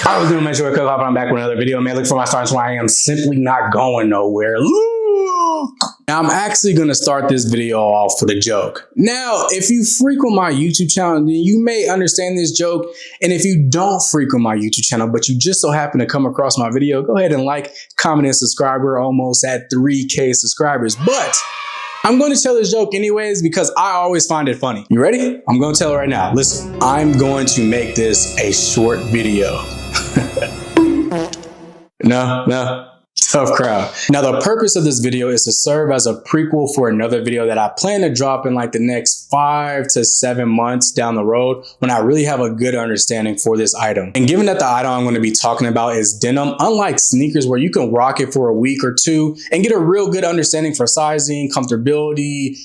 I was doing my short cut off, and I'm back with another video. Man, look for my stars where I am simply not going nowhere. Now, I'm actually going to start this video off with a joke. Now, if you frequent my YouTube channel, then you may understand this joke. And if you don't frequent my YouTube channel, but you just so happen to come across my video, go ahead and like, comment, and subscribe. We're almost at 3K subscribers. But I'm going to tell this joke anyways because I always find it funny. You ready? I'm going to tell it right now. Listen, I'm going to make this a short video. No. Tough crowd. Now, the purpose of this video is to serve as a prequel for another video that I plan to drop in like the next 5 to 7 months down the road when I really have a good understanding for this item. And given that the item I'm going to be talking about is denim, unlike sneakers where you can rock it for a week or two and get a real good understanding for sizing, comfortability,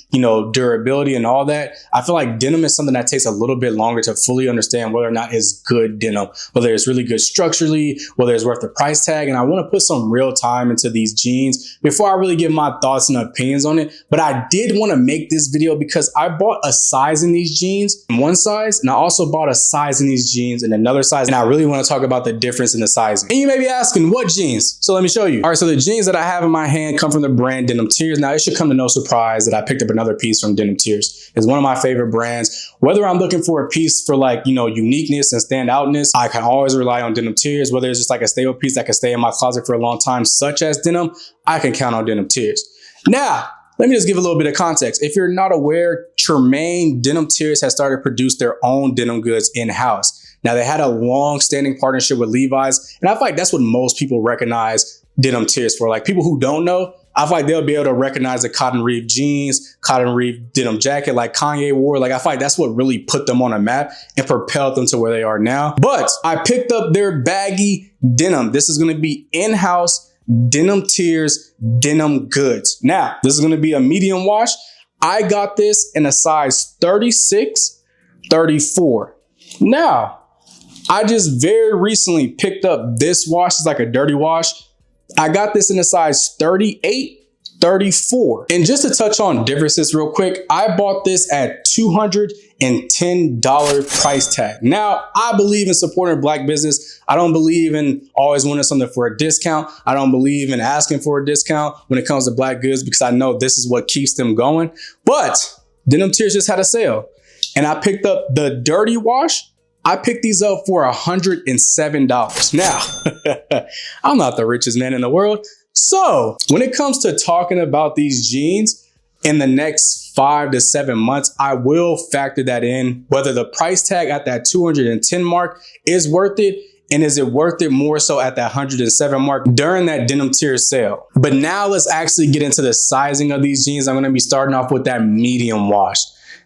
durability and all that, I feel like denim is something that takes a little bit longer to fully understand whether or not it's good denim, whether it's really good structurally, whether it's worth the price tag. And I want to put some real time into these jeans before I really give my thoughts and opinions on it. But I did want to make this video because I bought a size in these jeans in one size, and I also bought a size in these jeans in another size. And I really want to talk about the difference in the sizing. And you may be asking, what jeans? So let me show you. All right, so the jeans that I have in my hand come from the brand Denim Tears. Now, it should come to no surprise that I picked up another piece from Denim Tears. It's one of my favorite brands. Whether I'm looking for a piece for like, uniqueness and standoutness, I can always rely on Denim Tears. Whether it's just like a stable piece that can stay in my closet for a long time, such as denim, I can count on Denim Tears. Now, let me just give a little bit of context. If you're not aware, Tremaine Denim Tears has started to produce their own denim goods in-house. Now, they had a long-standing partnership with Levi's, and I feel like that's what most people recognize Denim Tears for. Like, people who don't know, I feel like they'll be able to recognize the cotton reef jeans, cotton reef denim jacket like Kanye wore. Like, I feel like that's what really put them on a map and propelled them to where they are now. But I picked up their baggy denim. This is going to be in-house Denim Tears denim goods. Now, this is going to be a medium wash. I got this in a size 36, 34. Now, I just very recently picked up this wash. It's like a dirty wash. I got this in a size 38, 34. And just to touch on differences real quick, I bought this at $210 price tag. Now, I believe in supporting Black business. I don't believe in always wanting something for a discount. I don't believe in asking for a discount when it comes to Black goods because I know this is what keeps them going. But Denim Tears just had a sale and I picked up the dirty wash. I picked these up for $107. Now, I'm not the richest man in the world. So when it comes to talking about these jeans in the next 5 to 7 months, I will factor that in, whether the price tag at that 210 mark is worth it. And is it worth it more so at that 107 mark during that Denim Tears sale? But now let's actually get into the sizing of these jeans. I'm going to be starting off with that medium wash.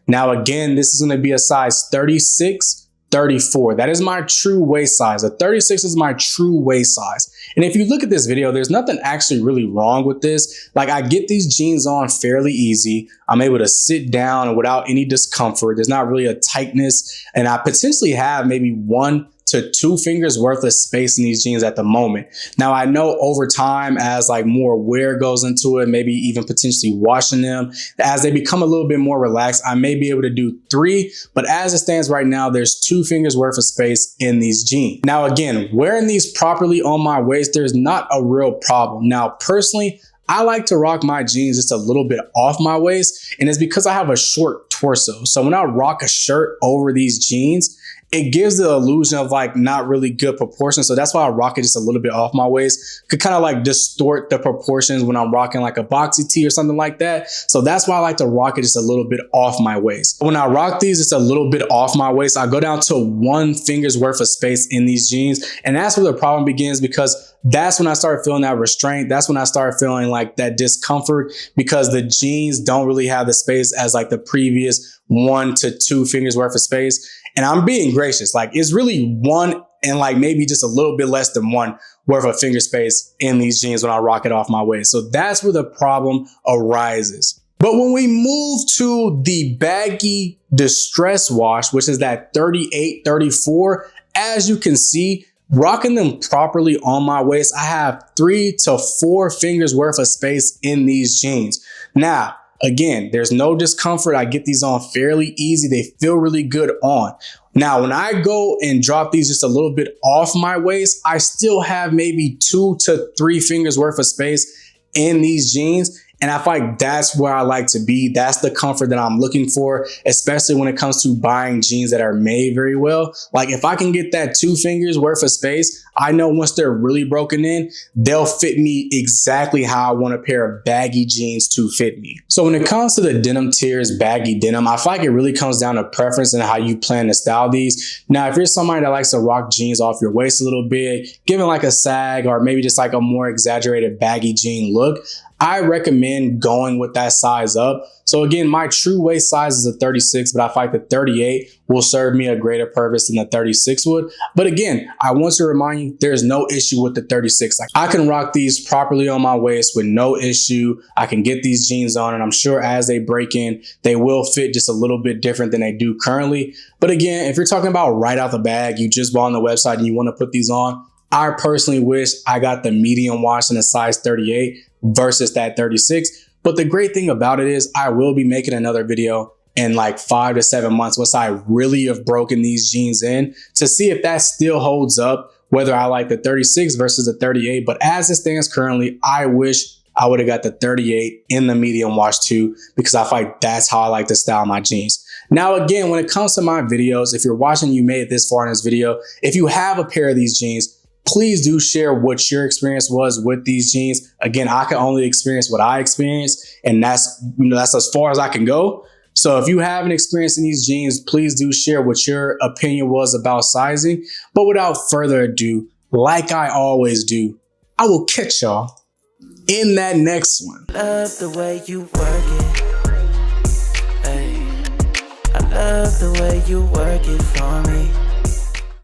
Now, again, this is going to be a size 36, 34. That is my true waist size. A 36 is my true waist size. And if you look at this video, there's nothing actually really wrong with this. Like, I get these jeans on fairly easy. I'm able to sit down without any discomfort. There's not really a tightness. And I potentially have maybe 1 to 2 fingers worth of space in these jeans at the moment. Now, I know over time, as like more wear goes into it, maybe even potentially washing them, as they become a little bit more relaxed, I may be able to do 3, but as it stands right now, there's 2 fingers worth of space in these jeans. Now, again, wearing these properly on my waist, there's not a real problem. Now, personally, I like to rock my jeans just a little bit off my waist, and it's because I have a short torso. So when I rock a shirt over these jeans, it gives the illusion of like not really good proportions. So that's why I rock it just a little bit off my waist. Could kind of like distort the proportions when I'm rocking like a boxy tee or something like that. So that's why I like to rock it just a little bit off my waist. When I rock these, it's a little bit off my waist. I go down to 1 finger's worth of space in these jeans. And that's where the problem begins, because that's when I start feeling that restraint. That's when I start feeling like that discomfort, because the jeans don't really have the space as like the previous 1 to 2 fingers worth of space. And I'm being gracious, like it's really 1 and like maybe just a little bit less than 1 worth of finger space in these jeans when I rock it off my waist. So that's where the problem arises. But when we move to the baggy distress wash, which is that 38, 34, as you can see, rocking them properly on my waist, I have 3 to 4 fingers worth of space in these jeans. Now, again, there's no discomfort. I get these on fairly easy. They feel really good on. Now, when I go and drop these just a little bit off my waist, I still have maybe 2 to 3 fingers worth of space in these jeans. And I feel like that's where I like to be. That's the comfort that I'm looking for, especially when it comes to buying jeans that are made very well. Like if I can get that 2 fingers worth of space, I know once they're really broken in, they'll fit me exactly how I want a pair of baggy jeans to fit me. So when it comes to the Denim Tears Baggy Denim, I feel like it really comes down to preference and how you plan to style these. Now, if you're somebody that likes to rock jeans off your waist a little bit, giving like a sag or maybe just like a more exaggerated baggy jean look, I recommend going with that size up. So again, my true waist size is a 36, but I feel like the 38 will serve me a greater purpose than the 36 would. But again, I want to remind you, there's no issue with the 36. Like I can rock these properly on my waist with no issue. I can get these jeans on, and I'm sure as they break in, they will fit just a little bit different than they do currently. But again, if you're talking about right out the bag, you just bought on the website and you want to put these on, I personally wish I got the medium wash in a size 38 versus that 36. But the great thing about it is I will be making another video in like 5 to 7 months once I really have broken these jeans in to see if that still holds up, whether I like the 36 versus the 38. But as it stands currently, I wish I would have got the 38 in the medium wash too, because I feel like that's how I like to style my jeans. Now, again, when it comes to my videos, if you're watching, you made it this far in this video, if you have a pair of these jeans, please do share what your experience was with these jeans. Again, I can only experience what I experienced, and that's as far as I can go. So if you have an experience in these jeans, please do share what your opinion was about sizing. But without further ado, like I always do, I will catch y'all in that next one. Love the way you work it. Ay, I love the way you work it for me.